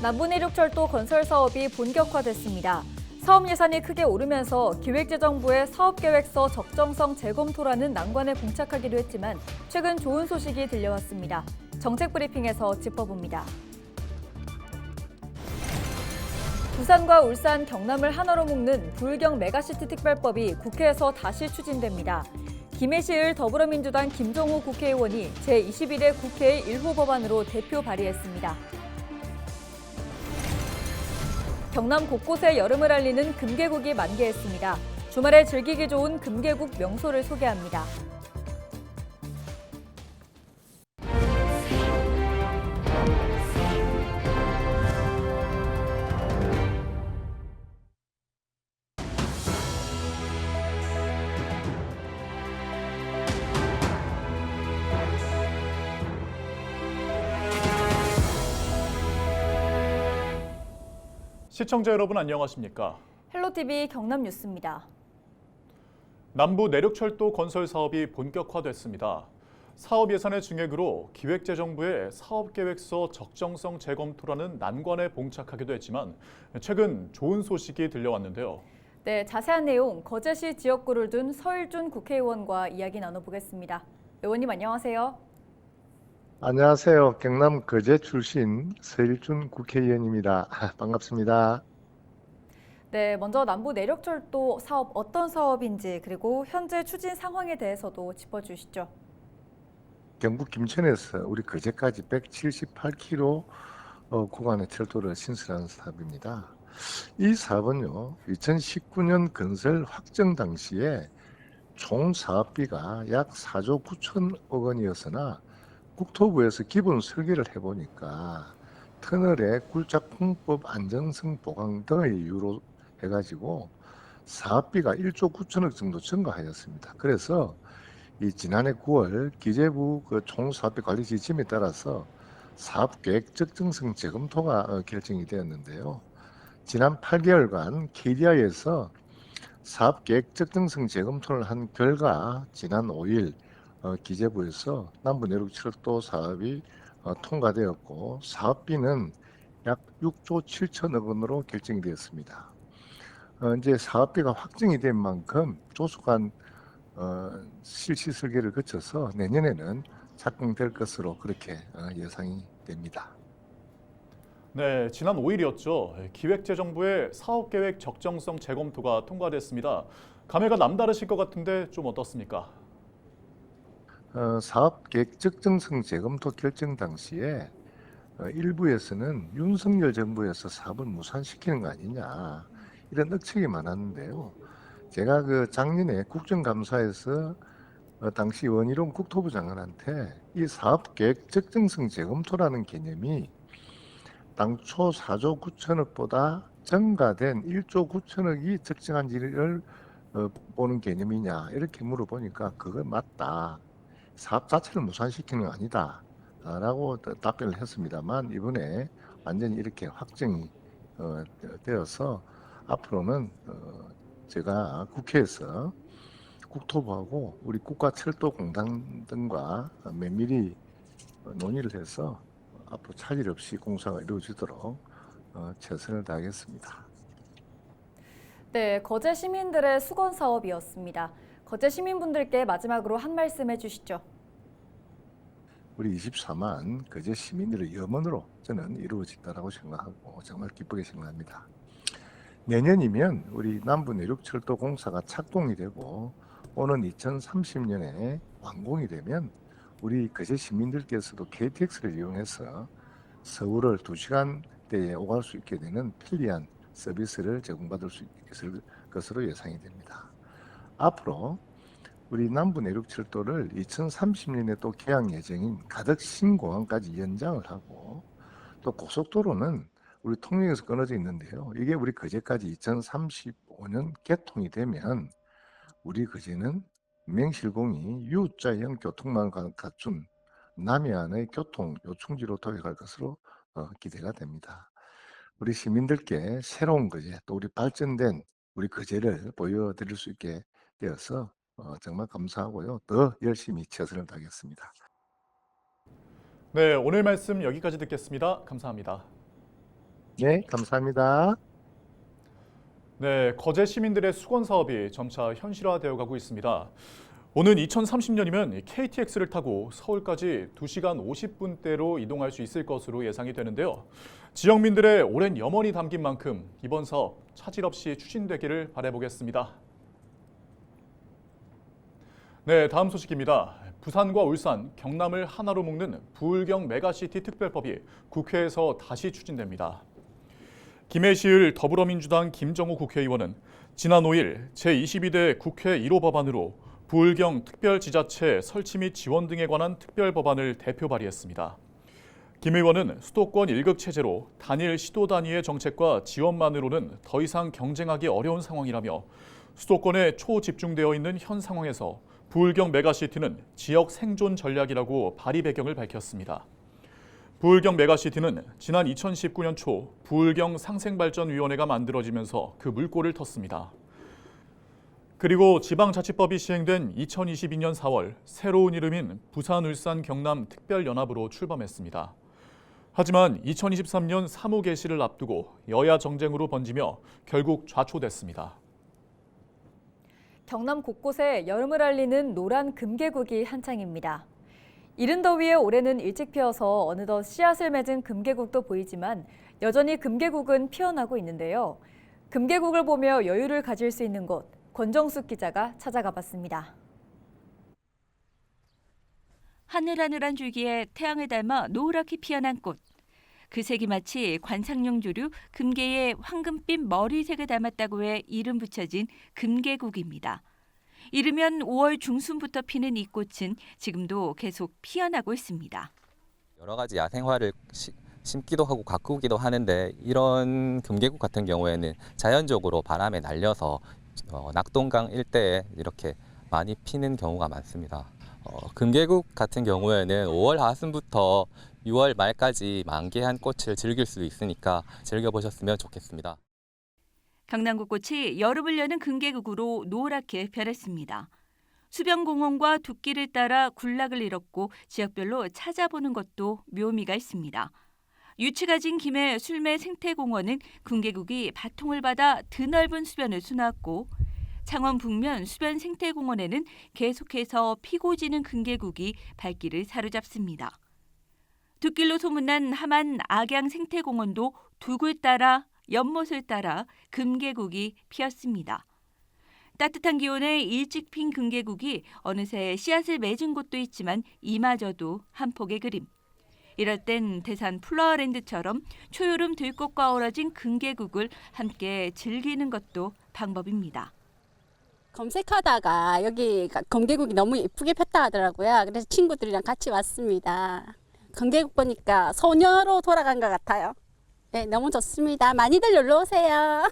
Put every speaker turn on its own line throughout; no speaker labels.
남부내륙철도 건설 사업이 본격화됐습니다. 사업 예산이 크게 오르면서 기획재정부의 사업계획서 적정성 재검토라는 난관에 봉착하기도 했지만 최근 좋은 소식이 들려왔습니다. 정책 브리핑에서 짚어봅니다. 부산과 울산, 경남을 하나로 묶는 부울경 메가시티 특별법이 국회에서 다시 추진됩니다. 김해시을 더불어민주당 김종호 국회의원이 제21회 국회의 1호 법안으로 대표 발의했습니다. 경남 곳곳에 여름을 알리는 금계국이 만개했습니다. 주말에 즐기기 좋은 금계국 명소를 소개합니다.
시청자 여러분 안녕하십니까?
헬로티비 경남 뉴스입니다.
남부 내륙철도 건설 사업이 본격화됐습니다. 사업 예산의 증액으로 기획재정부의 사업계획서 적정성 재검토라는 난관에 봉착하기도 했지만 최근 좋은 소식이 들려왔는데요.
네, 자세한 내용 거제시 지역구를 둔 서일준 국회의원과 이야기 나눠보겠습니다. 의원님 안녕하세요.
안녕하세요. 경남 거제 출신 서일준 국회의원입니다. 반갑습니다.
네, 먼저 남부 내륙철도 사업 어떤 사업인지 그리고 현재 추진 상황에 대해서도 짚어주시죠.
경북 김천에서 우리 거제까지 178km 구간의 철도를 신설하는 사업입니다. 이 사업은요, 2019년 건설 확정 당시에 총 사업비가 약 4조 9천억 원이었으나 국토부에서 기본 설계를 해보니까 터널의 굴착공법 안정성 보강 등의 이유로 해가지고 사업비가 1조 9천억 정도 증가하였습니다. 그래서 이 지난해 9월 기재부 그 총사업비 관리 지침에 따라서 사업계획 적정성 재검토가 결정이 되었는데요. 지난 8개월간 KDI에서 사업계획 적정성 재검토를 한 결과 지난 5일 기재부에서 남부내륙철도 사업이 통과되었고 사업비는 약 6조 7천억 원으로 결정이 되었습니다. 이제 사업비가 확정이 된 만큼 조속한 실시 설계를 거쳐서 내년에는 착공될 것으로 그렇게 예상이 됩니다.
네, 지난 5일이었죠. 기획재정부의 사업계획 적정성 재검토가 통과됐습니다. 감회가 남다르실 것 같은데 좀 어떻습니까?
사업계획 적정성 재검토 결정 당시에 일부에서는 윤석열 정부에서 사업을 무산시키는 거 아니냐 이런 억측이 많았는데요. 제가 그 작년에 국정감사에서 당시 원희룡 국토부 장관한테 이 사업계획 적정성 재검토라는 개념이 당초 4조 9천억보다 증가된 1조 9천억이 적정한지를 보는 개념이냐 이렇게 물어보니까 그거 맞다. 사업 자체를 무산시키는 건 아니다. 라고 답변을 했습니다만 이번에 완전히 이렇게 확정이 되어서 앞으로는 제가 국회에서 국토부하고 우리 국가철도공단 등과 면밀히 논의를 해서 앞으로 차질 없이 공사가 이루어지도록 최선을 다하겠습니다.
네, 거제 시민들의 수건 사업이었습니다. 거제 시민분들께 마지막으로 한 말씀 해주시죠.
우리 24만 거제 시민들의 염원으로 저는 이루어진다고 생각하고 정말 기쁘게 생각합니다. 내년이면 우리 남부내륙철도 공사가 착공이 되고 오는 2030년에 완공이 되면 우리 거제 시민들께서도 KTX를 이용해서 서울을 2시간대에 오갈 수 있게 되는 편리한 서비스를 제공받을 수 있을 것으로 예상이 됩니다. 앞으로 우리 남부내륙철도를 2030년에 또 개항 예정인 가덕 신공항까지 연장을 하고 또 고속도로는 우리 통영에서 끊어져 있는데요. 이게 우리 거제까지 2035년 개통이 되면 우리 거제는 명실공히 U자형 교통망을 갖춘 남해안의 교통 요충지로 도약할 것으로 기대가 됩니다. 우리 시민들께 새로운 거제 또 우리 발전된 우리 거제를 보여드릴 수 있게 되어서 정말 감사하고요. 더 열심히 최선을 다하겠습니다.
네, 오늘 말씀 여기까지 듣겠습니다. 감사합니다.
네, 감사합니다.
네, 거제 시민들의 수건 사업이 점차 현실화되어 가고 있습니다. 오는 2030년이면 KTX를 타고 서울까지 2시간 50분대로 이동할 수 있을 것으로 예상이 되는데요. 지역민들의 오랜 염원이 담긴 만큼 이번 사업 차질 없이 추진되기를 바라보겠습니다. 네, 다음 소식입니다. 부산과 울산, 경남을 하나로 묶는 부울경 메가시티 특별법이 국회에서 다시 추진됩니다. 김해시을 더불어민주당 김정호 국회의원은 지난 5일 제22대 국회 1호 법안으로 부울경 특별지자체 설치 및 지원 등에 관한 특별법안을 대표 발의했습니다. 김 의원은 수도권 1급 체제로 단일 시도 단위의 정책과 지원만으로는 더 이상 경쟁하기 어려운 상황이라며 수도권에 초집중되어 있는 현 상황에서 부울경 메가시티는 지역 생존 전략이라고 발의 배경을 밝혔습니다. 부울경 메가시티는 지난 2019년 초 부울경 상생발전위원회가 만들어지면서 그 물꼬를 텄습니다. 그리고 지방자치법이 시행된 2022년 4월 새로운 이름인 부산, 울산, 경남 특별연합으로 출범했습니다. 하지만 2023년 사무 개시를 앞두고 여야 정쟁으로 번지며 결국 좌초됐습니다.
경남 곳곳에 여름을 알리는 노란 금계국이 한창입니다. 이른 더위에 올해는 일찍 피어서 어느덧 씨앗을 맺은 금계국도 보이지만 여전히 금계국은 피어나고 있는데요. 금계국을 보며 여유를 가질 수 있는 곳, 권정숙 기자가 찾아가 봤습니다.
하늘하늘한 줄기에 태양을 닮아 노랗게 피어난 꽃. 그 색이 마치 관상용 조류 금계의 황금빛 머리색을 닮았다고 해 이름 붙여진 금계국입니다. 이르면 5월 중순부터 피는 이 꽃은 지금도 계속 피어나고 있습니다.
여러 가지 야생화를 심기도 하고 가꾸기도 하는데 이런 금계국 같은 경우에는 자연적으로 바람에 날려서 낙동강 일대에 이렇게 많이 피는 경우가 많습니다. 금계국 같은 경우에는 5월 하순부터 6월 말까지 만개한 꽃을 즐길 수 있으니까 즐겨보셨으면 좋겠습니다.
경남 곳곳이 여름을 여는 금계국으로 노랗게 변했습니다. 수변공원과 둑길을 따라 군락을 잃었고 지역별로 찾아보는 것도 묘미가 있습니다. 유치가 진 김해 술매 생태공원은 금계국이 바통을 받아 드넓은 수변을 수놓았고 창원 북면 수변 생태공원에는 계속해서 피고 지는 금계국이 발길을 사로잡습니다. 둑길로 소문난 함안 악양 생태공원도 둑을 따라 연못을 따라 금계국이 피었습니다. 따뜻한 기온에 일찍 핀 금계국이 어느새 씨앗을 맺은 곳도 있지만 이마저도 한 폭의 그림. 이럴 땐 대산 플라워랜드처럼 초여름 들꽃과 어우러진 금계국을 함께 즐기는 것도 방법입니다.
검색하다가 여기 금계국이 너무 예쁘게 폈다 하더라고요. 그래서 친구들이랑 같이 왔습니다. 금계국 보니까 소녀로 돌아간 것 같아요. 네, 너무 좋습니다. 많이들 놀러 오세요.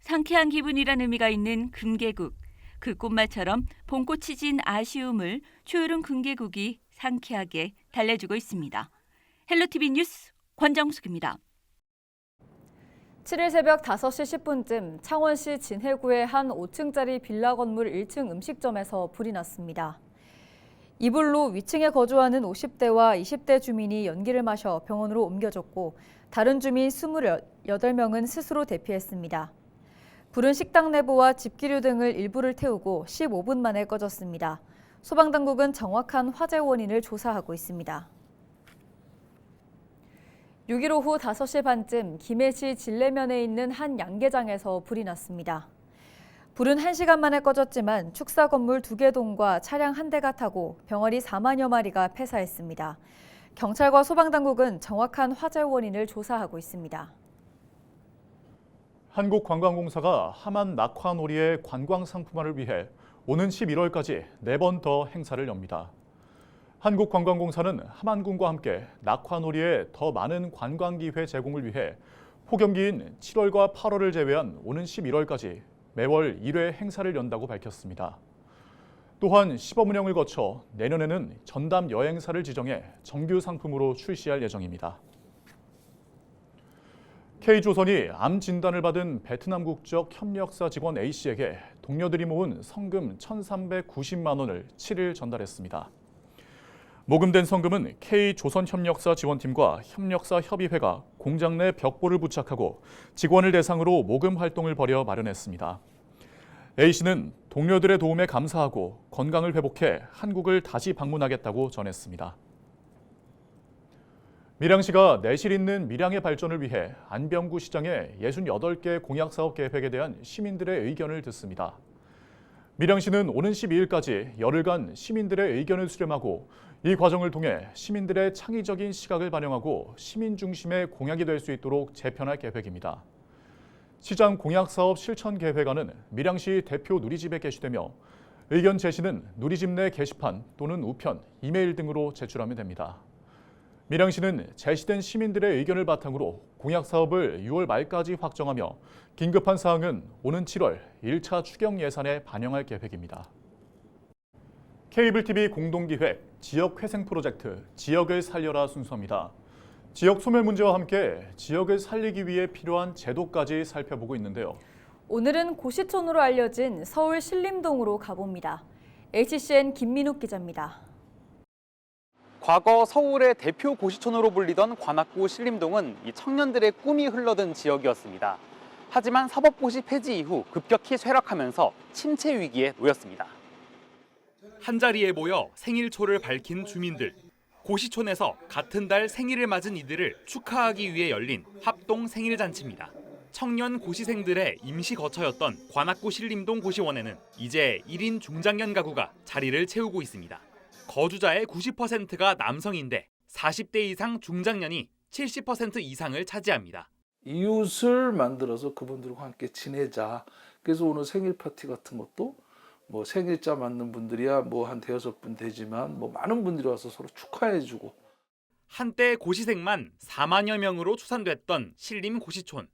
상쾌한 기분이란 의미가 있는 금계국. 그 꽃말처럼 봄꽃이 진 아쉬움을 초여름 금계국이 상쾌하게 달래주고 있습니다. 헬로티비 뉴스 권정숙입니다.
7일 새벽 5시 10분쯤 창원시 진해구의 한 5층짜리 빌라 건물 1층 음식점에서 불이 났습니다. 이불로 위층에 거주하는 50대와 20대 주민이 연기를 마셔 병원으로 옮겨졌고 다른 주민 28명은 스스로 대피했습니다. 불은 식당 내부와 집기류 등을 일부를 태우고 15분 만에 꺼졌습니다. 소방당국은 정확한 화재 원인을 조사하고 있습니다. 6일 오후 5시 반쯤 김해시 진례면에 있는 한 양계장에서 불이 났습니다. 불은 1시간 만에 꺼졌지만 축사 건물 2개 동과 차량 1대가 타고 병아리 4만여 마리가 폐사했습니다. 경찰과 소방당국은 정확한 화재 원인을 조사하고 있습니다.
한국관광공사가 함안 낙화놀이의 관광 상품화를 위해 오는 11월까지 4번 더 행사를 엽니다. 한국관광공사는 함안군과 함께 낙화놀이의 더 많은 관광기회 제공을 위해 폭염기인 7월과 8월을 제외한 오는 11월까지 매월 1회 행사를 연다고 밝혔습니다. 또한 시범 운영을 거쳐 내년에는 전담 여행사를 지정해 정규 상품으로 출시할 예정입니다. K조선이 암 진단을 받은 베트남 국적 협력사 직원 A씨에게 동료들이 모은 성금 1,390만 원을 7일 전달했습니다. 모금된 성금은 K조선협력사 지원팀과 협력사 협의회가 공장 내 벽보를 부착하고 직원을 대상으로 모금 활동을 벌여 마련했습니다. A씨는 동료들의 도움에 감사하고 건강을 회복해 한국을 다시 방문하겠다고 전했습니다. 밀양시가 내실 있는 밀양의 발전을 위해 안병구 시장의 68개 공약사업 계획에 대한 시민들의 의견을 듣습니다. 밀양시는 오는 12일까지 열흘간 시민들의 의견을 수렴하고 이 과정을 통해 시민들의 창의적인 시각을 반영하고 시민 중심의 공약이 될 수 있도록 재편할 계획입니다. 시장 공약사업 실천 계획안은 밀양시 대표 누리집에 게시되며 의견 제시는 누리집 내 게시판 또는 우편, 이메일 등으로 제출하면 됩니다. 밀양시는 제시된 시민들의 의견을 바탕으로 공약사업을 6월 말까지 확정하며 긴급한 사항은 오는 7월 1차 추경 예산에 반영할 계획입니다. 케이블TV 공동기획 지역회생 프로젝트 지역을 살려라 순서입니다. 지역 소멸 문제와 함께 지역을 살리기 위해 필요한 제도까지 살펴보고 있는데요.
오늘은 고시촌으로 알려진 서울 신림동으로 가봅니다. HCN 김민욱 기자입니다.
과거 서울의 대표 고시촌으로 불리던 관악구 신림동은 이 청년들의 꿈이 흘러든 지역이었습니다. 하지만 사법고시 폐지 이후 급격히 쇠락하면서 침체 위기에 놓였습니다. 한자리에 모여 생일초를 밝힌 주민들. 고시촌에서 같은 달 생일을 맞은 이들을 축하하기 위해 열린 합동 생일잔치입니다. 청년 고시생들의 임시 거처였던 관악구 신림동 고시원에는 이제 1인 중장년 가구가 자리를 채우고 있습니다. 거주자의 90%가 남성인데 40대 이상 중장년이 70% 이상을 차지합니다.
이웃을 만들어서 그분들과 함께 지내자. 그래서 오늘 생일 파티 같은 것도 뭐 생일자 맞는 분들이야 뭐 한 대여섯 분 되지만 뭐 많은 분들이 와서 서로 축하해주고.
한때 고시생만 4만여 명으로 추산됐던 신림 고시촌.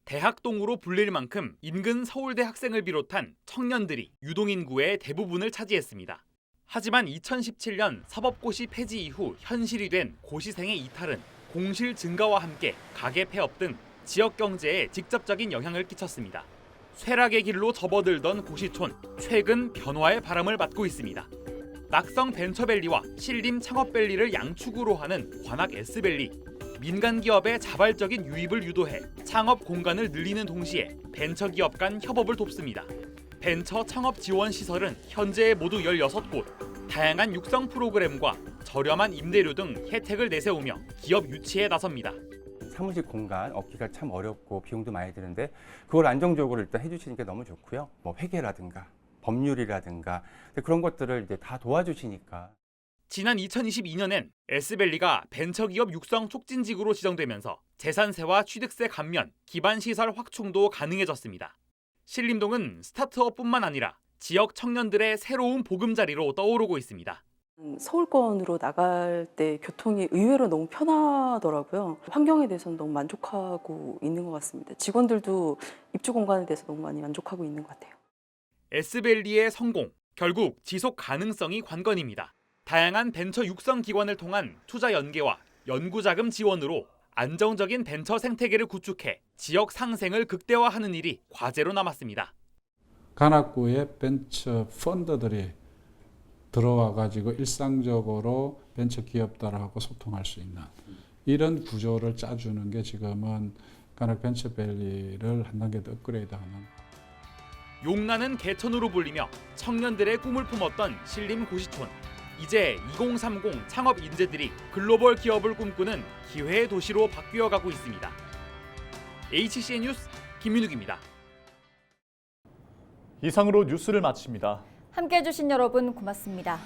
대학동으로 불릴 만큼 인근 서울대 학생을 비롯한 청년들이 유동인구의 대부분을 차지했습니다. 하지만 2017년 사법고시 폐지 이후 현실이 된 고시생의 이탈은 공실 증가와 함께 가계 폐업 등 지역 경제에 직접적인 영향을 끼쳤습니다. 쇠락의 길로 접어들던 고시촌, 최근 변화의 바람을 맞고 있습니다. 낙성 벤처밸리와 신림 창업밸리를 양축으로 하는 관악 S밸리, 민간 기업의 자발적인 유입을 유도해 창업 공간을 늘리는 동시에 벤처기업 간 협업을 돕습니다. 벤처 창업 지원 시설은 현재 모두 16곳, 다양한 육성 프로그램과 저렴한 임대료 등 혜택을 내세우며 기업 유치에 나섭니다.
사무실 공간 얻기가 참 어렵고 비용도 많이 드는데 그걸 안정적으로 일단 해주시는 게 너무 좋고요. 뭐 회계라든가 법률이라든가 그런 것들을 이제 다 도와주시니까.
지난 2022년엔 S밸리가 벤처기업 육성 촉진지구로 지정되면서 재산세와 취득세 감면, 기반 시설 확충도 가능해졌습니다. 신림동은 스타트업뿐만 아니라 지역 청년들의 새로운 보금자리로 떠오르고 있습니다.
서울권으로 나갈 때 교통이 의외로 너무 편하더라고요. 환경에 대해서는 너무 만족하고 있는 것 같습니다. 직원들도 입주 공간에 대해서 너무 많이 만족하고 있는 것 같아요.
S밸리의 성공, 결국 지속 가능성이 관건입니다. 다양한 벤처 육성 기관을 통한 투자 연계와 연구 자금 지원으로 안정적인 벤처 생태계를 구축해 지역 상생을 극대화하는 일이 과제로 남았습니다.
관악구에 벤처 펀드들이 들어와 가지고 일상적으로 벤처 기업들하고 소통할 수 있는 이런 구조를 짜주는 게 지금은 관악 벤처밸리를 한 단계 더 업그레이드하는.
용나는 개천으로 불리며 청년들의 꿈을 품었던 신림 고시촌. 이제 2030 창업 인재들이 글로벌 기업을 꿈꾸는 기회의 도시로 바뀌어가고 있습니다. HCN 뉴스 김민욱입니다.
이상으로 뉴스를 마칩니다.
함께해 주신 여러분 고맙습니다.